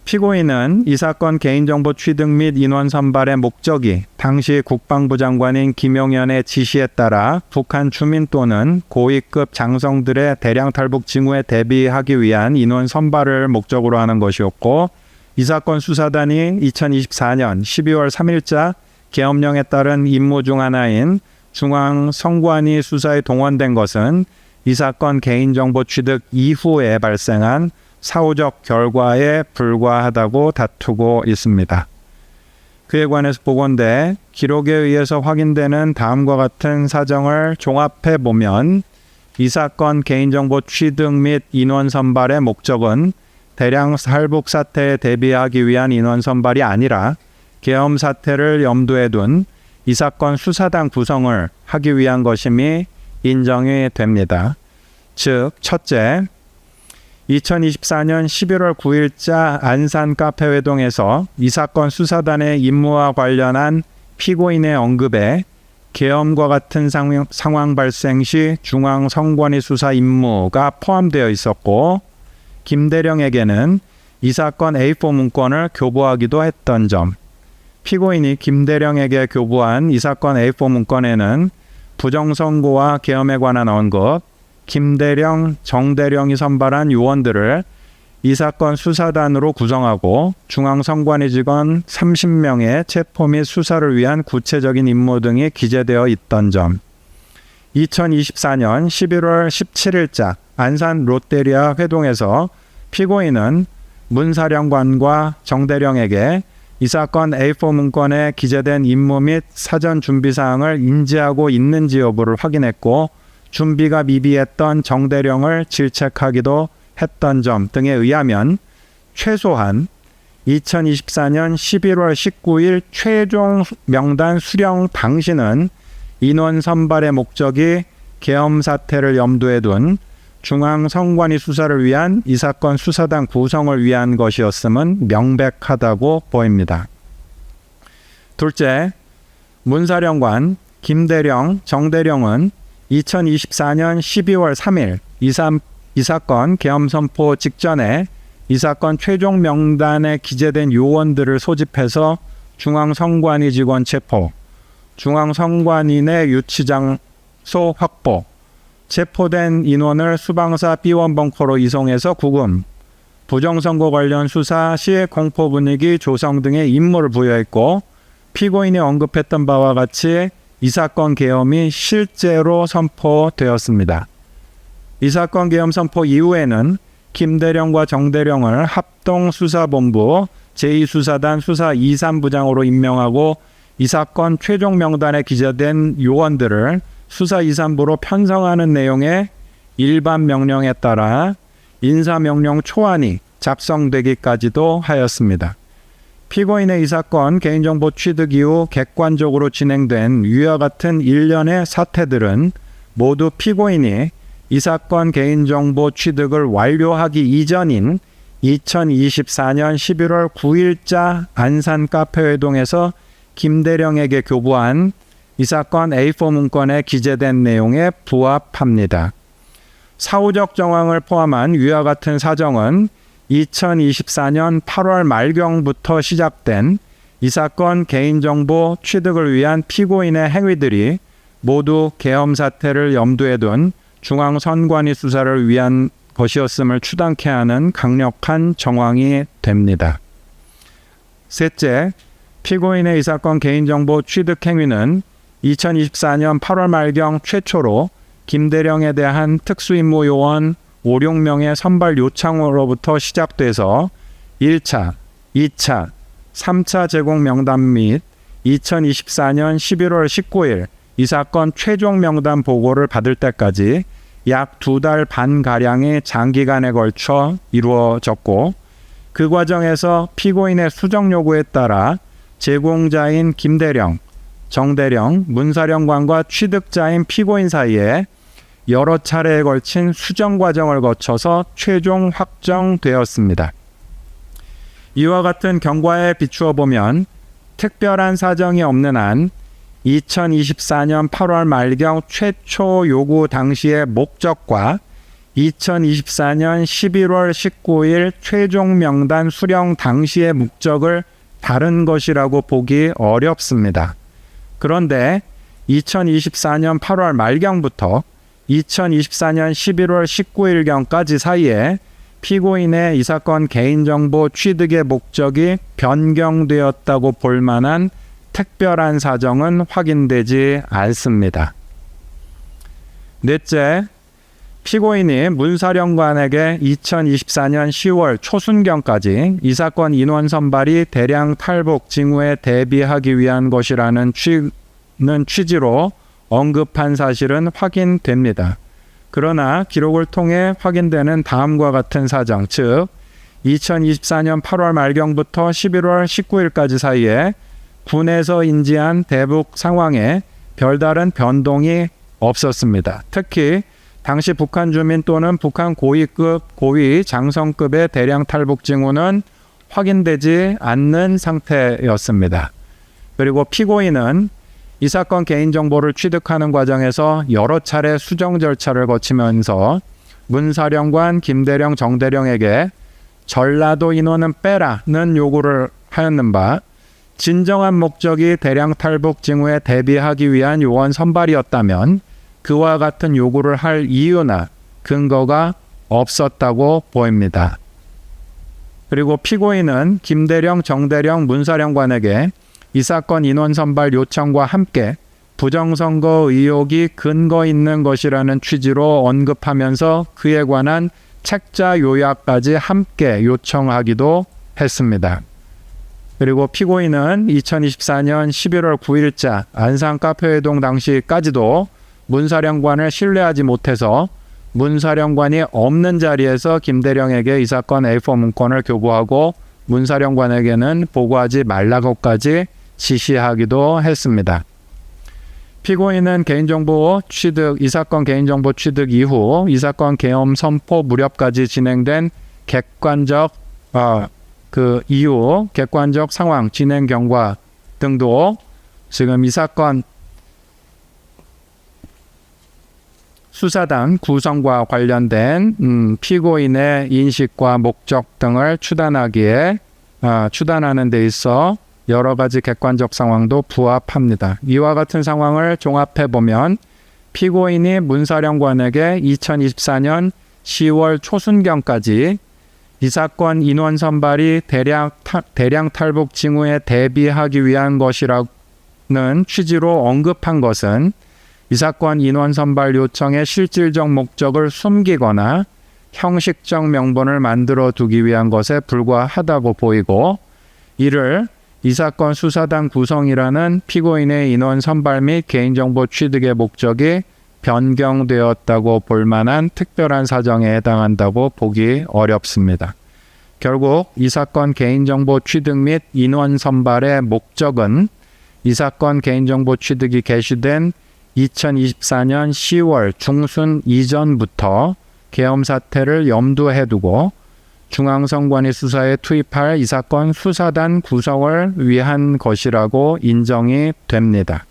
피고인은 이 사건 개인정보 취득 및 인원 선발의 목적이 당시 국방부 장관인 김용현의 지시에 따라 북한 주민 또는 고위급 장성들의 대량 탈북 징후에 대비하기 위한 인원 선발을 목적으로 하는 것이었고, 이 사건 수사단이 2024년 12월 3일자 계엄령에 따른 임무 중 하나인 중앙선관위 수사에 동원된 것은 이 사건 개인정보 취득 이후에 발생한 사후적 결과에 불과하다고 다투고 있습니다. 그에 관해서 보건대 기록에 의해서 확인되는 다음과 같은 사정을 종합해 보면 이 사건 개인정보 취득 및 인원 선발의 목적은 대량 탈북 사태에 대비하기 위한 인원 선발이 아니라 계엄 사태를 염두에 둔 이 사건 수사단 구성을 하기 위한 것임이 인정이 됩니다. 즉, 첫째, 2024년 11월 9일자 안산 카페 회동에서 이 사건 수사단의 임무와 관련한 피고인의 언급에 계엄과 같은 상황 발생 시 중앙선관위 수사 임무가 포함되어 있었고, 김대령에게는 이 사건 A4 문건을 교부하기도 했던 점, 피고인이 김대령에게 교부한 이 사건 A4 문건에는 부정선고와 계엄에 관한 언급, 김대령, 정대령이 선발한 요원들을 이 사건 수사단으로 구성하고 중앙선관위 직원 30명의 체포 및 수사를 위한 구체적인 임무 등이 기재되어 있던 점, 2024년 11월 17일자 안산 롯데리아 회동에서 피고인은 문사령관과 정대령에게 이 사건 A4 문건에 기재된 임무 및 사전 준비 사항을 인지하고 있는지 여부를 확인했고, 준비가 미비했던 정대령을 질책하기도 했던 점 등에 의하면 최소한 2024년 11월 19일 최종 명단 수령 당시는 인원 선발의 목적이 계엄 사태를 염두에 둔 중앙선관위 수사를 위한 이 사건 수사단 구성을 위한 것이었음은 명백하다고 보입니다. 둘째, 문사령관, 김대령, 정대령은 2024년 12월 3일 이 사건 계엄 선포 직전에 이 사건 최종 명단에 기재된 요원들을 소집해서 중앙선관위 직원 체포, 중앙선관위 내 유치장소 확보, 체포된 인원을 수방사 B1 벙커로 이송해서 구금, 부정선거 관련 수사 시 공포 분위기 조성 등의 임무를 부여했고, 피고인이 언급했던 바와 같이 이 사건 계엄이 실제로 선포되었습니다. 이 사건 계엄 선포 이후에는 김대령과 정대령을 합동수사본부 제2수사단 수사 2~3부장으로 임명하고 이 사건 최종 명단에 기재된 요원들을 수사 2~3부로 편성하는 내용의 일반 명령에 따라 인사명령 초안이 작성되기까지도 하였습니다. 피고인의 이 사건 개인정보 취득 이후 객관적으로 진행된 위와 같은 일련의 사태들은 모두 피고인이 이 사건 개인정보 취득을 완료하기 이전인 2024년 11월 9일자 안산 카페 회동에서 김대령에게 교부한 이 사건 A4 문건에 기재된 내용에 부합합니다. 사후적 정황을 포함한 위와 같은 사정은 2024년 8월 말경부터 시작된 이 사건 개인정보 취득을 위한 피고인의 행위들이 모두 계엄 사태를 염두에 둔 중앙선관위 수사를 위한 것이었음을 추단케 하는 강력한 정황이 됩니다. 셋째, 피고인의 이 사건 개인정보 취득 행위는 2024년 8월 말경 최초로 김대령에 대한 특수임무 요원 5, 6명의 선발 요청으로부터 시작돼서 1차, 2차, 3차 제공 명단 및 2024년 11월 19일 이 사건 최종 명단 보고를 받을 때까지 약 2달 반가량의 장기간에 걸쳐 이루어졌고, 그 과정에서 피고인의 수정 요구에 따라 제공자인 김대령, 정대령, 문사령관과 취득자인 피고인 사이에 여러 차례에 걸친 수정 과정을 거쳐서 최종 확정되었습니다. 이와 같은 경과에 비추어 보면 특별한 사정이 없는 한 2024년 8월 말경 최초 요구 당시의 목적과 2024년 11월 19일 최종 명단 수령 당시의 목적을 다른 것이라고 보기 어렵습니다. 그런데 2024년 8월 말경부터 2024년 11월 19일경까지 사이에 피고인의 이 사건 개인정보 취득의 목적이 변경되었다고 볼 만한 특별한 사정은 확인되지 않습니다. 넷째, 피고인이 문사령관에게 2024년 10월 초순경까지 이 사건 인원 선발이 대량 탈북 징후에 대비하기 위한 것이라는 취지로 언급한 사실은 확인됩니다. 그러나 기록을 통해 확인되는 다음과 같은 사정, 즉 2024년 8월 말경부터 11월 19일까지 사이에 군에서 인지한 대북 상황에 별다른 변동이 없었습니다. 특히 당시 북한 주민 또는 북한 고위급, 고위, 장성급의 대량 탈북 징후는 확인되지 않는 상태였습니다. 그리고 피고인은 이 사건 개인정보를 취득하는 과정에서 여러 차례 수정 절차를 거치면서 문사령관 김대령, 정대령에게 전라도 인원은 빼라는 요구를 하였는 바 진정한 목적이 대량 탈북 징후에 대비하기 위한 요원 선발이었다면 그와 같은 요구를 할 이유나 근거가 없었다고 보입니다. 그리고 피고인은 김대령, 정대령, 문사령관에게 이 사건 인원 선발 요청과 함께 부정선거 의혹이 근거 있는 것이라는 취지로 언급하면서 그에 관한 책자 요약까지 함께 요청하기도 했습니다. 그리고 피고인은 2024년 11월 9일자 안산 카페회동 당시까지도 문사령관을 신뢰하지 못해서 문사령관이 없는 자리에서 김대령에게 이 사건 A4 문건을 교부하고 문사령관에게는 보고하지 말라고까지 지시하기도 했습니다. 피고인은 개인정보 취득, 이 사건 개인정보 취득 이후 이 사건 계엄 선포 무렵까지 진행된 객관적 이후 객관적 상황, 진행 경과 등도 지금 이 사건 수사단 구성과 관련된 피고인의 인식과 목적 등을 추단하는 데 있어 여러 가지 객관적 상황도 부합합니다. 이와 같은 상황을 종합해 보면 피고인이 문사령관에게 2024년 10월 초순경까지 이 사건 인원 선발이 대량 탈북 징후에 대비하기 위한 것이라는 취지로 언급한 것은 이 사건 인원 선발 요청의 실질적 목적을 숨기거나 형식적 명분을 만들어 두기 위한 것에 불과하다고 보이고, 이를 이 사건 수사단 구성이라는 피고인의 인원 선발 및 개인정보 취득의 목적이 변경되었다고 볼 만한 특별한 사정에 해당한다고 보기 어렵습니다. 결국 이 사건 개인정보 취득 및 인원 선발의 목적은 이 사건 개인정보 취득이 개시된 2024년 10월 중순 이전부터 계엄 사태를 염두에 두고 중앙선관위 수사에 투입할 이 사건 수사단 구성을 위한 것이라고 인정이 됩니다.